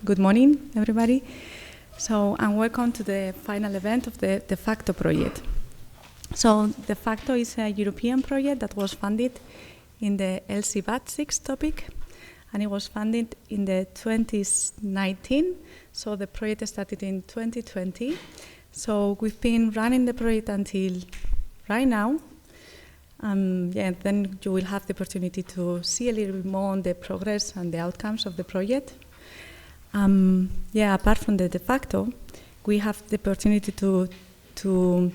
Good morning, everybody. And welcome to the final event of the DEFACTO project. So DEFACTO is a European project that was funded in the LC-BAT6 topic, and it was funded in the 2019. So the project started in 2020. So we've been running the project until right now. Then you will have the opportunity to see a little bit more on the progress and the outcomes of the project. Apart from the DEFACTO, we have the opportunity to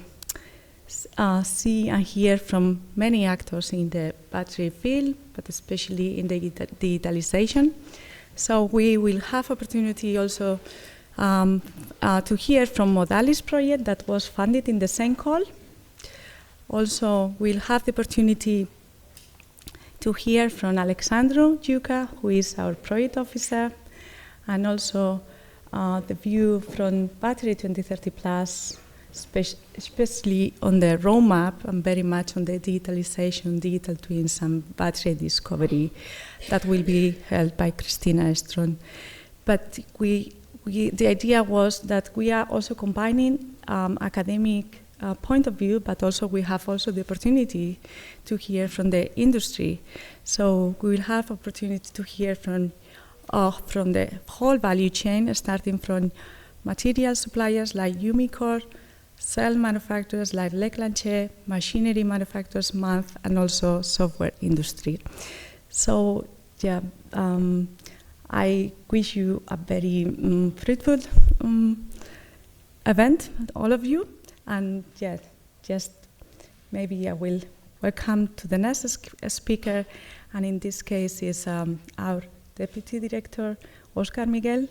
see and hear from many actors in the battery field, but especially in the digitalization. So we will have opportunity also to hear from Modalis project that was funded in the same call. Also, we'll have the opportunity to hear from Alexandru Giuca, who is our project officer, and also the view from Battery 2030 Plus, especially on the roadmap and very much on the digitalization, digital twins, and battery discovery that will be held by Christina Estron. But the idea was that we are also combining academic point of view, but also we have also the opportunity to hear from the industry. So we will have opportunity to hear from the whole value chain, starting from material suppliers like Umicore, cell manufacturers like Leclanché, machinery manufacturers, MANF, and also software industry. So I wish you a very fruitful event, all of you. And just maybe I will welcome to the next speaker, and in this case is our Deputy Director, Oscar Miguel,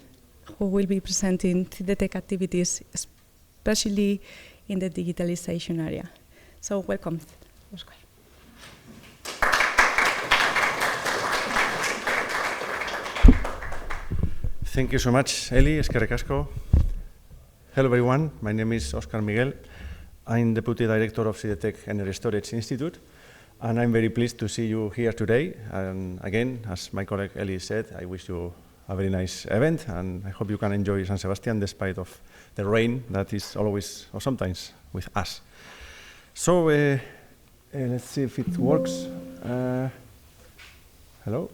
who will be presenting CIDETEC activities, especially in the digitalization area. So welcome, Oscar. Thank you so much, Eli. Eskerrik asko. Hello, everyone. My name is Oscar Miguel. I'm Deputy Director of CIDETEC Energy Storage Institute, and I'm very pleased to see you here today. And again, as my colleague Eli said, I wish you a very nice event, and I hope you can enjoy San Sebastian despite of the rain that is always or sometimes with us. So let's see if it works. Hello?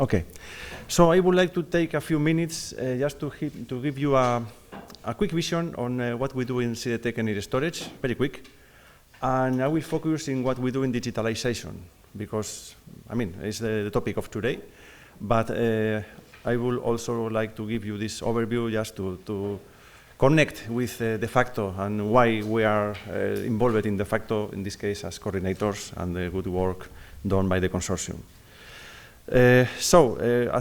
Okay. So I would like to take a few minutes just to give you a quick vision on what we do in CIDETEC Energy Storage, very quick. And I will focus in what we do in digitalization, because, I mean, it's the topic of today. But I would also like to give you this overview just to connect with DEFACTO and why we are involved in DEFACTO, in this case as coordinators, and the good work done by the consortium. At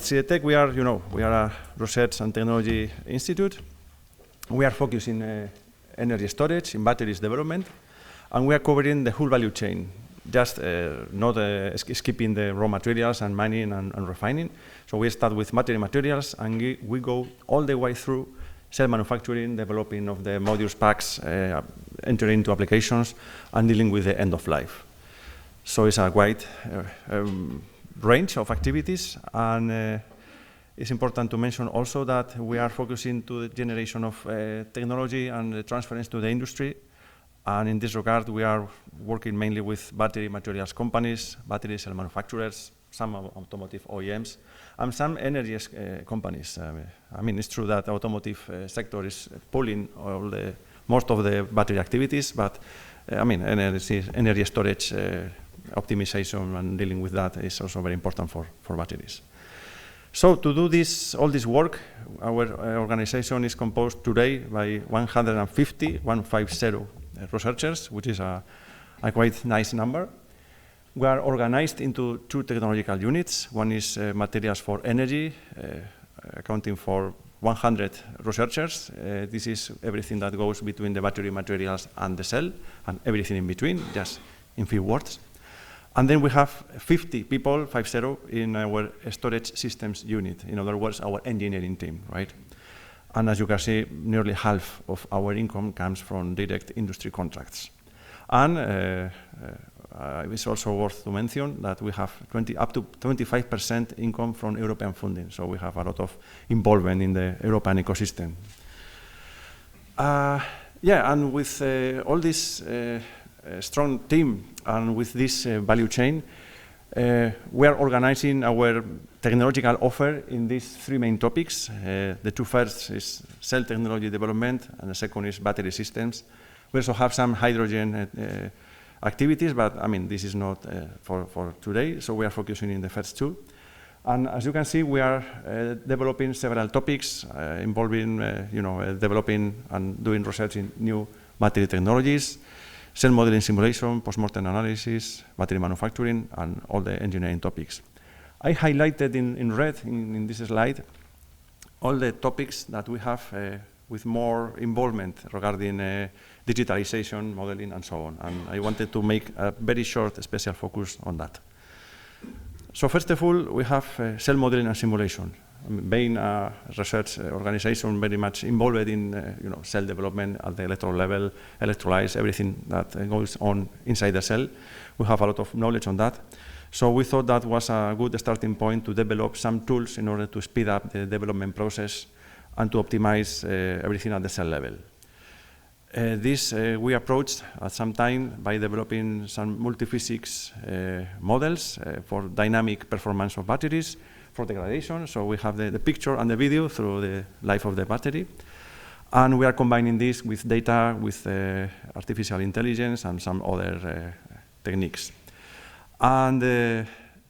CIDETEC, we are a research and technology institute. We are focused in energy storage, in batteries development, and we are covering the whole value chain, just not skipping the raw materials and mining and refining. So we start with battery materials, and we go all the way through cell manufacturing, developing of the modules packs, entering into applications, and dealing with the end of life. So it's a wide range of activities, and it's important to mention also that we are focusing to the generation of technology and the transference to the industry. And in this regard, we are working mainly with battery materials companies, battery cell manufacturers, some automotive OEMs, and some energy companies. I mean, it's true that the automotive sector is pulling most of the battery activities, but I mean, energy storage optimization and dealing with that is also very important for batteries. So to do all this work, our organization is composed today by 150 researchers, which is a quite nice number. We are organized into two technological units. One is materials for energy, accounting for 100 researchers. This is everything that goes between the battery materials and the cell, and everything in between, just in few words. And then we have 50 people, 50, in our storage systems unit. In other words, our engineering team, right? And as you can see, nearly half of our income comes from direct industry contracts. And it's also worth to mention that we have up to 25% income from European funding. So we have a lot of involvement in the European ecosystem. Yeah, and with all this strong team and with this value chain, we are organizing our technological offer in these three main topics. The two first is cell technology development, and the second is battery systems. We also have some hydrogen activities, but I mean, this is not for today, so we are focusing in the first two. And as you can see, we are developing several topics involving developing and doing research in new battery technologies, cell modeling simulation, post-mortem analysis, battery manufacturing, and all the engineering topics. I highlighted in red in this slide all the topics that we have with more involvement regarding digitalization, modeling, and so on. And I wanted to make a very short special focus on that. So first of all, we have cell modeling and simulation. Being a research organization very much involved in cell development at the electrode level, electrolytes, everything that goes on inside the cell, we have a lot of knowledge on that. So we thought that was a good starting point to develop some tools in order to speed up the development process and to optimize everything at the cell level. This we approached at some time by developing some multiphysics models for dynamic performance of batteries for degradation. So we have the picture and the video through the life of the battery. And we are combining this with data, with artificial intelligence and some other techniques. And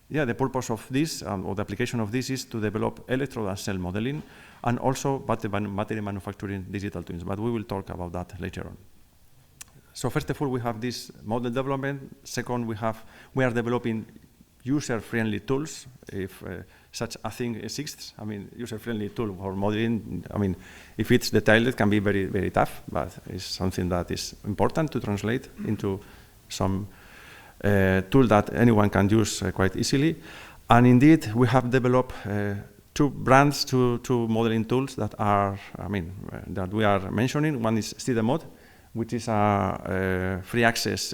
yeah, the purpose of this, or the application of this, is to develop electrode and cell modeling, and also battery manufacturing digital twins, but we will talk about that later on. So first of all, we have this model development. Second, we are developing user-friendly tools, if such a thing exists. I mean, user-friendly tool for modeling, I mean, if it's detailed, it can be very, very tough, but it's something that is important to translate into some tool that anyone can use quite easily. And indeed, we have developed two brands, two modeling tools that are, that we are mentioning. One is CIDETEC, which is a free access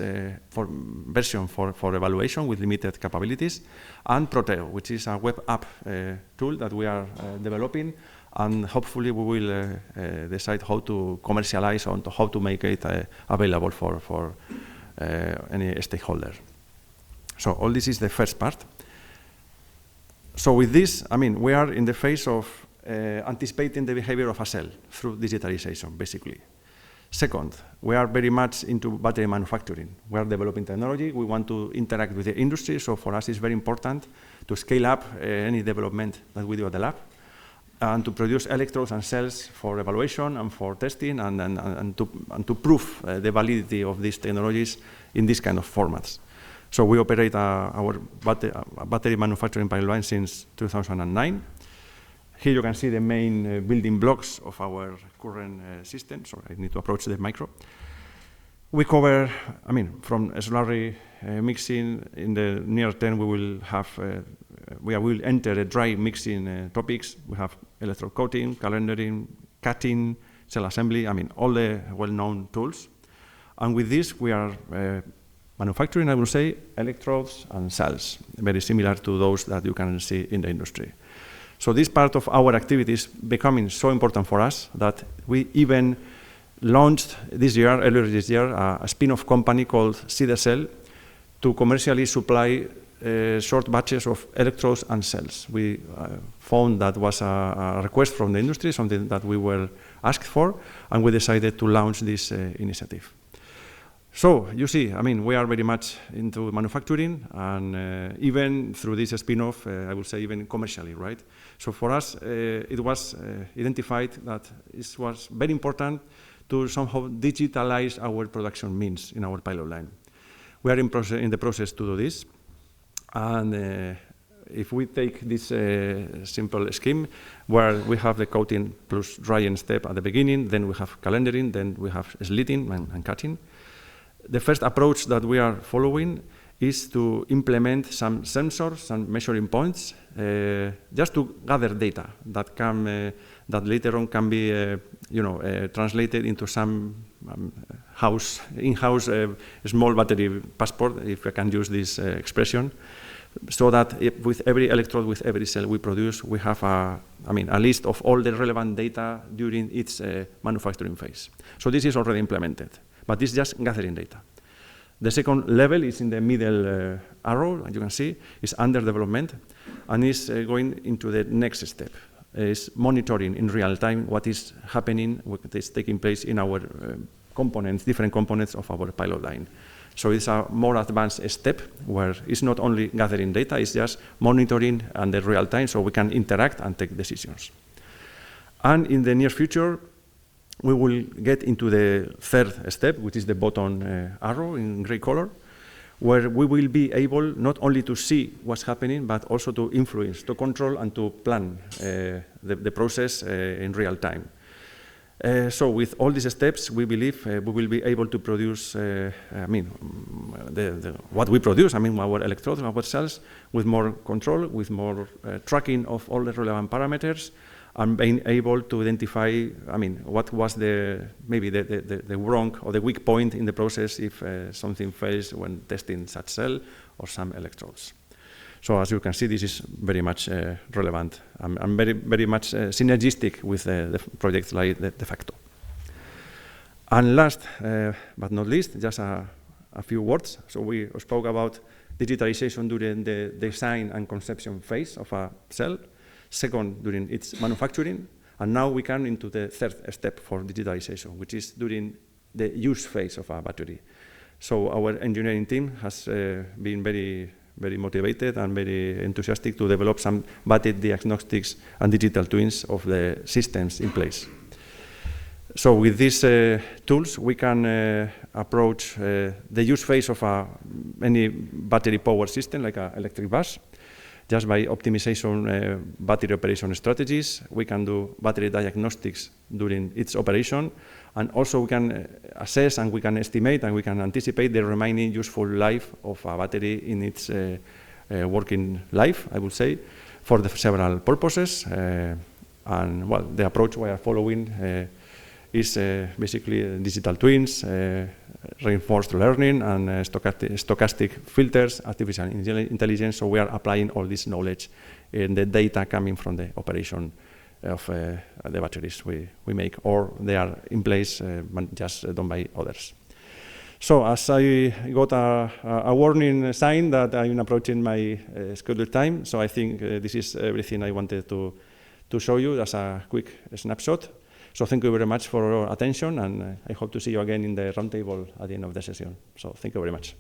version for evaluation with limited capabilities, and Proteo, which is a web app tool that we are developing, and hopefully we will decide how to commercialize or how to make it available for any stakeholder. So all this is the first part. So with this, we are in the phase of anticipating the behavior of a cell through digitalization, basically. Second, we are very much into battery manufacturing. We are developing technology. We want to interact with the industry, so for us it's very important to scale up any development that we do at the lab, and to produce electrodes and cells for evaluation and for testing, and to prove the validity of these technologies in these kind of formats. So we operate our battery manufacturing pipeline since 2009. Here you can see the main building blocks of our current system. So I need to approach the micro. We cover, from slurry mixing. In the near term, we will have, we will enter the dry mixing topics. We have electrode coating, calendering, cutting, cell assembly. All the well-known tools. And with this, we are manufacturing, I will say, electrodes and cells, very similar to those that you can see in the industry. So this part of our activity is becoming so important for us that we even launched earlier this year, a spin-off company called CIDETEC to commercially supply short batches of electrodes and cells. We found that was a request from the industry, something that we were asked for, and we decided to launch this initiative. So you see, we are very much into manufacturing, and even through this spin-off, I would say even commercially, right? So for us, it was identified that it was very important to somehow digitalize our production means in our pilot line. We are in the process to do this, and if we take this simple scheme where we have the coating plus drying step at the beginning, then we have calendering, then we have slitting and cutting. The first approach that we are following is to implement some sensors, some measuring points, just to gather data that can that later on can be translated into some in-house small battery passport, if I can use this expression, so that with every electrode, with every cell we produce, we have a list of all the relevant data during its manufacturing phase. So this is already implemented, but this is just gathering data. The second level is in the middle arrow, as you can see, is under development, and is going into the next step. Is monitoring in real time what is happening, what is taking place in our components, different components of our pilot line. So it's a more advanced step where it's not only gathering data, it's just monitoring and the real time so we can interact and take decisions. And in the near future, we will get into the third step, which is the bottom arrow in gray color, where we will be able not only to see what's happening, but also to influence, to control, and to plan the process in real time. So with all these steps, we believe we will be able to produce, what we produce, our electrodes, our cells, with more control, with more tracking of all the relevant parameters, and being able to identify, what was maybe the wrong or the weak point in the process if something fails when testing such cell or some electrodes. So as you can see, this is very much relevant and very much synergistic with the projects like DEFACTO. And last but not least, just a few words. So we spoke about digitalization during the design and conception phase of a cell. Second, during its manufacturing, and now we come into the third step for digitalization, which is during the use phase of a battery. So our engineering team has been very motivated and very enthusiastic to develop some battery diagnostics and digital twins of the systems in place. So with these tools, we can approach the use phase of any battery power system, like an electric bus. Just by optimization battery operation strategies, we can do battery diagnostics during its operation, and also we can assess and we can estimate and we can anticipate the remaining useful life of a battery in its working life, I would say, for the several purposes. And well, the approach we are following is basically digital twins, reinforced learning, and stochastic filters, artificial intelligence. So we are applying all this knowledge in the data coming from the operation of the batteries we make, or they are in place, but just done by others. So as I got a warning sign that I'm approaching my scheduled time, so I think this is everything I wanted to show you as a quick snapshot. So thank you very much for your attention, and I hope to see you again in the roundtable at the end of the session. So thank you very much.